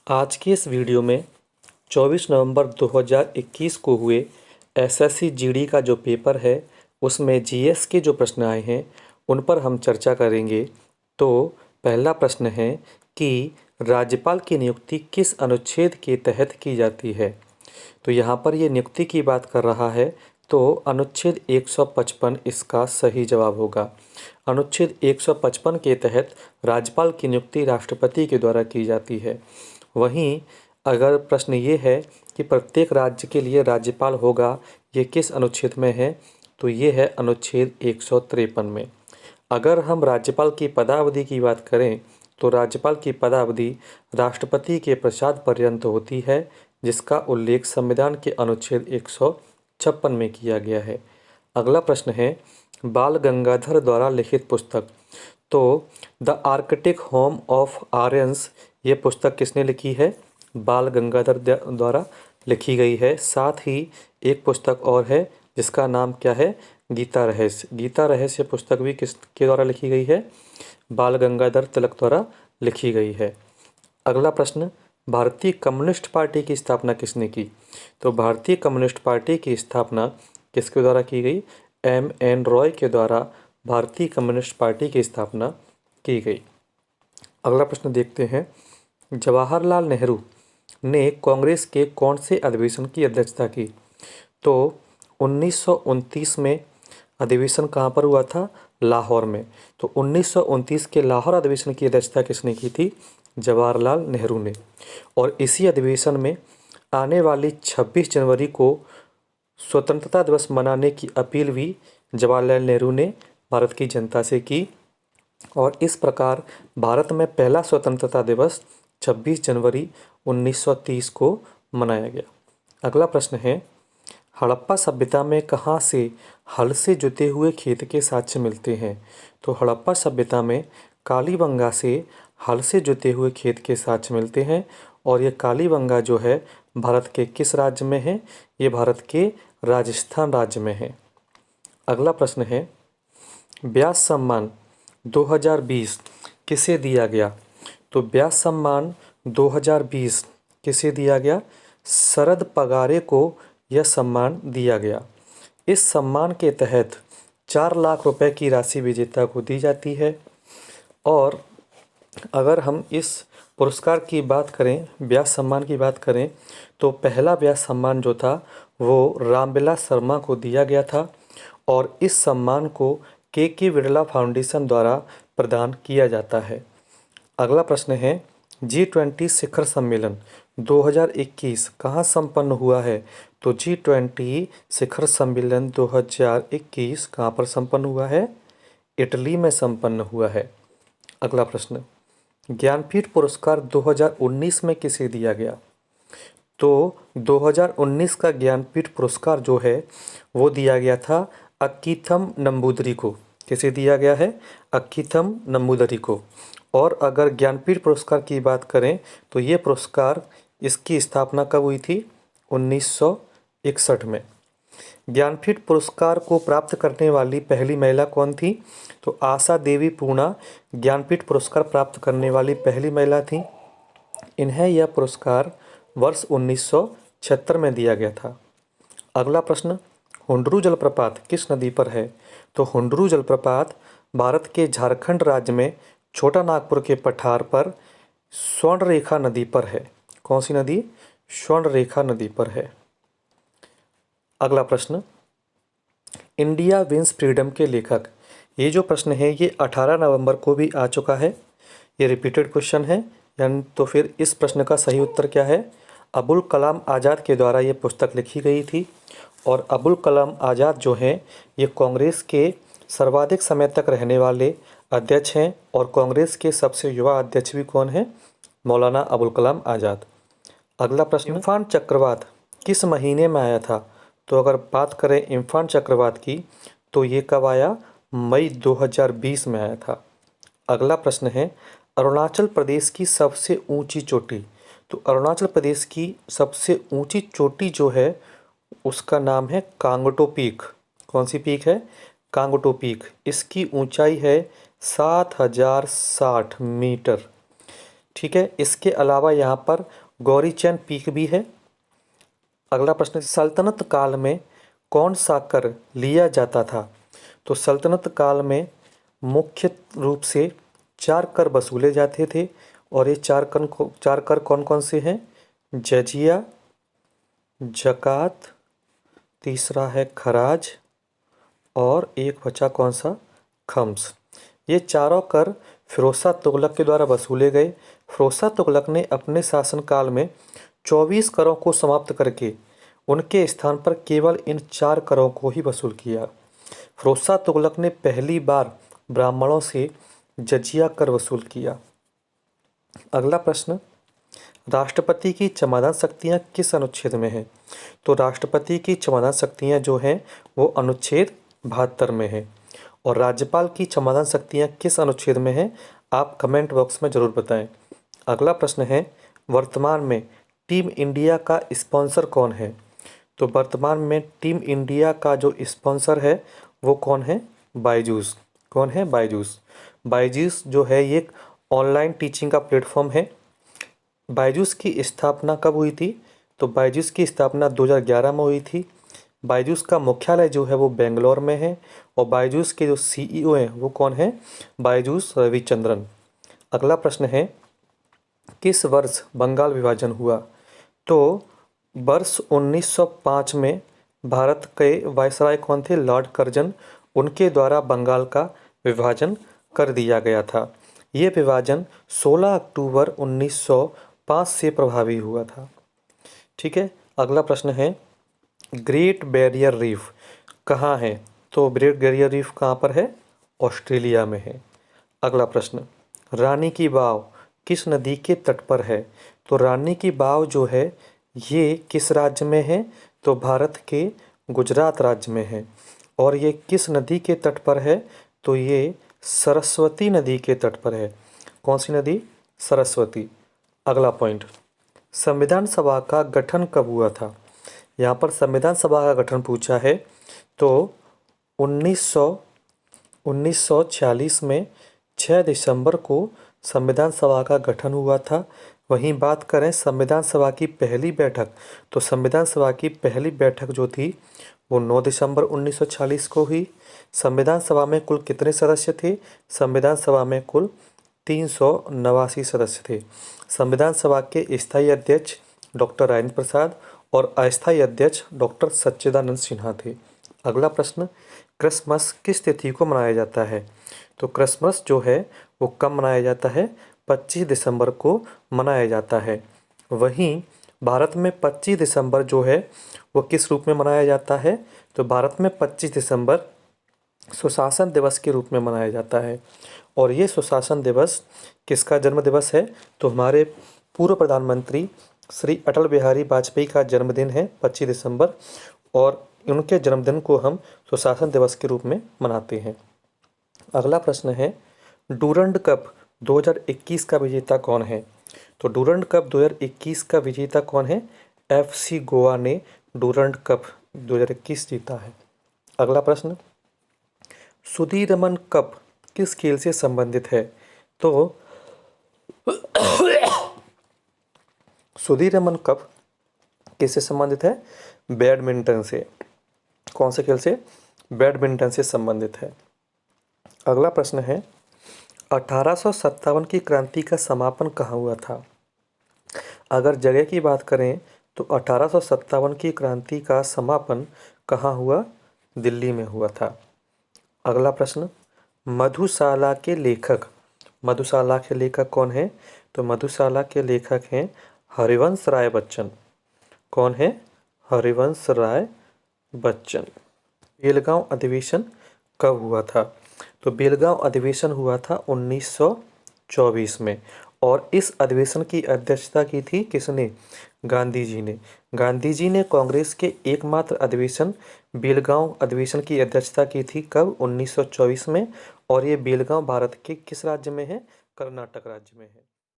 आज की इस वीडियो में 24 नवंबर 2021 को हुए एसएससी जीडी का जो पेपर है उसमें जीएस के जो प्रश्न आए हैं उन पर हम चर्चा करेंगे। तो पहला प्रश्न है कि राज्यपाल की नियुक्ति किस अनुच्छेद के तहत की जाती है। तो यहाँ पर ये नियुक्ति की बात कर रहा है, तो अनुच्छेद 155 इसका सही जवाब होगा। अनुच्छेद 155 के तहत राज्यपाल की नियुक्ति राष्ट्रपति के द्वारा की जाती है। वहीं अगर प्रश्न ये है कि प्रत्येक राज्य के लिए राज्यपाल होगा, ये किस अनुच्छेद में है, तो ये है अनुच्छेद 153 में। अगर हम राज्यपाल की पदावधि की बात करें तो राज्यपाल की पदावधि राष्ट्रपति के पश्चात पर्यंत होती है, जिसका उल्लेख संविधान के अनुच्छेद 156 में किया गया है। अगला प्रश्न है बाल गंगाधर द्वारा लिखित पुस्तक। तो the Arctic home of Aryans ये पुस्तक किसने लिखी है? बाल गंगाधर द्वारा लिखी गई है। साथ ही एक पुस्तक और है जिसका नाम क्या है? गीता रहस्य। गीता रहस्य पुस्तक भी किसके द्वारा लिखी गई है? बाल गंगाधर तिलक द्वारा लिखी गई है। अगला प्रश्न भारतीय कम्युनिस्ट पार्टी की स्थापना किसने की? तो भारतीय कम्युनिस्ट पार्टी की स्थापना किसके द्वारा की गई? एम.एन. रॉय के द्वारा भारतीय कम्युनिस्ट पार्टी की स्थापना की गई। अगला प्रश्न देखते हैं जवाहरलाल नेहरू ने कांग्रेस के कौन से अधिवेशन की अध्यक्षता की? तो 1929 में अधिवेशन कहाँ पर हुआ था? लाहौर में। तो 1929 के लाहौर अधिवेशन की अध्यक्षता किसने की थी? जवाहरलाल नेहरू ने। और इसी अधिवेशन में आने वाली 26 जनवरी को स्वतंत्रता दिवस मनाने की अपील भी जवाहरलाल नेहरू ने भारत की जनता से की और इस प्रकार भारत में पहला स्वतंत्रता दिवस 26 जनवरी 1930 को मनाया गया। अगला प्रश्न है हड़प्पा सभ्यता में कहाँ से हल से जुते हुए खेत के साक्ष्य मिलते हैं? तो हड़प्पा सभ्यता में कालीबंगा से हल से जुते हुए खेत के साक्ष्य मिलते हैं और ये कालीबंगा जो है भारत के किस राज्य में है? ये भारत के राजस्थान राज्य में है। अगला प्रश्न है व्यास सम्मान 2020 किसे दिया गया? तो व्यास सम्मान 2020 किसे दिया गया? शरद पगारे को यह सम्मान दिया गया। इस सम्मान के तहत 4 लाख रुपए की राशि विजेता को दी जाती है। और अगर हम इस पुरस्कार की बात करें, व्यास सम्मान की बात करें, तो पहला व्यास सम्मान जो था वो रामविलास शर्मा को दिया गया था और इस सम्मान को के बिरला फाउंडेशन द्वारा प्रदान किया जाता है। अगला प्रश्न है G20 शिखर सम्मेलन 2021 कहाँ संपन्न हुआ है? तो G20 शिखर सम्मेलन 2021 कहाँ पर संपन्न हुआ है? इटली में संपन्न हुआ है। अगला प्रश्न ज्ञानपीठ पुरस्कार 2019 में किसे दिया गया? तो 2019 का ज्ञानपीठ पुरस्कार जो है वो दिया गया था अक्कीथम नंबूदरी को। किसे दिया गया है? अक्कीथम नंबूदरी को। और अगर ज्ञानपीठ पुरस्कार की बात करें तो ये पुरस्कार इसकी स्थापना कब हुई थी? 1961 में। ज्ञानपीठ पुरस्कार को प्राप्त करने वाली पहली महिला कौन थी? तो आशा देवी पूर्णा ज्ञानपीठ पुरस्कार प्राप्त करने वाली पहली महिला थी। इन्हें यह पुरस्कार वर्ष 1976 में दिया गया था। अगला प्रश्न हुंडरू जलप्रपात किस नदी पर है? तो हुंडरू जलप्रपात भारत के झारखंड राज्य में छोटा नागपुर के पठार पर स्वर्णरेखा नदी पर है। कौन सी नदी? स्वर्णरेखा नदी पर है। अगला प्रश्न इंडिया विंस फ्रीडम के लेखक। ये जो प्रश्न है ये 18 नवंबर को भी आ चुका है। ये रिपीटेड क्वेश्चन है, यानी तो फिर इस प्रश्न का सही उत्तर क्या है? अबुल कलाम आज़ाद के द्वारा ये पुस्तक लिखी गई थी और अबुल कलाम आज़ाद जो हैं ये कांग्रेस के सर्वाधिक समय तक रहने वाले अध्यक्ष हैं और कांग्रेस के सबसे युवा अध्यक्ष भी कौन हैं? मौलाना अबुल कलाम आज़ाद। अगला प्रश्न इम्फान चक्रवात किस महीने में आया था? तो अगर बात करें इम्फान चक्रवात की तो ये कब आया? मई 2020 में आया था। अगला प्रश्न है अरुणाचल प्रदेश की सबसे ऊंची चोटी। तो अरुणाचल प्रदेश की सबसे ऊंची चोटी जो है उसका नाम है कांगटो पीक। कौन सी पीक है? कांगटो पीक। इसकी ऊंचाई है 7060 मीटर। ठीक है। इसके अलावा यहाँ पर गौरीचंद पीक भी है। अगला प्रश्न, सल्तनत काल में कौन सा कर लिया जाता था? तो सल्तनत काल में मुख्य रूप से 4 कर वसूले जाते थे और ये 4 कर कौन कौन से हैं? जजिया, ज़कात, तीसरा है खराज और एक बचा कौन सा? खम्स। ये चारों कर फिरोज तुगलक के द्वारा वसूले गए। फिरोज तुगलक ने अपने शासनकाल में 24 करों को समाप्त करके उनके स्थान पर केवल इन 4 करों को ही वसूल किया। फिरोज तुगलक ने पहली बार ब्राह्मणों से जजिया कर वसूल किया। अगला प्रश्न, राष्ट्रपति की क्षमादान शक्तियाँ किस अनुच्छेद में हैं? तो राष्ट्रपति की क्षमादान शक्तियाँ जो हैं वो अनुच्छेद 72 में है। और राज्यपाल की क्षमादान शक्तियाँ किस अनुच्छेद में हैं? आप कमेंट बॉक्स में ज़रूर बताएं। अगला प्रश्न है, वर्तमान में टीम इंडिया का स्पॉन्सर कौन है? तो वर्तमान में टीम इंडिया का जो स्पॉन्सर है वो कौन है? बायजूस। कौन है? बायजूस। बायजूस जो है ये एक ऑनलाइन टीचिंग का प्लेटफॉर्म है। बायजूस की स्थापना कब हुई थी? तो बायजूस की स्थापना 2011 में हुई थी। बायजूस का मुख्यालय जो है वो बेंगलोर में है और बायजूस के जो सीईओ हैं वो कौन है? बायजूस रविचंद्रन। अगला प्रश्न है, किस वर्ष बंगाल विभाजन हुआ? तो वर्ष 1905 में भारत के वायसराय कौन थे? Lord Curzon. उनके द्वारा बंगाल का विभाजन कर दिया गया था। ये विभाजन 16 अक्टूबर 1905 से प्रभावी हुआ था। ठीक है। अगला प्रश्न है, ग्रेट बैरियर रीफ कहाँ है? तो ग्रेट बैरियर रीफ कहाँ पर है? ऑस्ट्रेलिया में है। अगला प्रश्न, रानी की वाव किस नदी के तट पर है? तो रानी की वाव जो है ये किस राज्य में है? तो भारत के गुजरात राज्य में है। और ये किस नदी के तट पर है? तो ये सरस्वती नदी के तट पर है। कौन सी नदी? सरस्वती। अगला पॉइंट, संविधान सभा का गठन कब हुआ था? यहाँ पर संविधान सभा का गठन पूछा है। तो 1946 में 6 दिसंबर को संविधान सभा का गठन हुआ था। वहीं बात करें संविधान सभा की पहली बैठक, तो संविधान सभा की पहली बैठक जो थी वो 9 दिसंबर 1946 को हुई। संविधान सभा में कुल कितने सदस्य थे? संविधान सभा में कुल 389 सदस्य थे। संविधान सभा के स्थायी अध्यक्ष डॉक्टर राजेंद्र प्रसाद और अस्थायी अध्यक्ष डॉक्टर सच्चिदानंद सिन्हा थे। अगला प्रश्न, क्रिसमस किस तिथि को मनाया जाता है? तो क्रिसमस जो है वो कब मनाया जाता है? 25 दिसंबर को मनाया जाता है। वहीं भारत में 25 दिसंबर जो है वो किस रूप में मनाया जाता है? तो भारत में 25 दिसंबर सुशासन दिवस के रूप में मनाया जाता है। और ये सुशासन दिवस किसका जन्म दिवस है? तो हमारे पूर्व प्रधानमंत्री श्री अटल बिहारी वाजपेयी का जन्मदिन है 25 दिसंबर और उनके जन्मदिन को हम सुशासन दिवस के रूप में मनाते हैं। अगला प्रश्न है, डूरंड कप 2021 का विजेता कौन है? तो डूरंड कप 2021 का विजेता कौन है? FC गोवा ने डूरंड कप 2021 जीता है। अगला प्रश्न, सुदीरमन कप किस खेल से संबंधित है? तो सुदीरमन कप किससे संबंधित है? बैडमिंटन से। कौन से खेल से? बैडमिंटन से संबंधित है। अगला प्रश्न है, 1857 की क्रांति का समापन कहाँ हुआ था? अगर जगह की बात करें तो 1857 की क्रांति का समापन कहाँ हुआ? दिल्ली में हुआ था। अगला प्रश्न, मधुशाला के लेखक, मधुशाला के लेखक कौन है? तो मधुशाला के लेखक हैं हरिवंश राय बच्चन। कौन है? हरिवंश राय बच्चन। बेलगांव अधिवेशन कब हुआ था? तो बेलगांव अधिवेशन हुआ था 1924 में और इस अधिवेशन की अध्यक्षता की थी किसने? गांधी जी ने। गांधी जी ने कांग्रेस के एकमात्र अधिवेशन बेलगांव अधिवेशन की अध्यक्षता की थी। कब? 1924 में। और ये बेलगांव भारत के किस राज्य में है? कर्नाटक राज्य में है।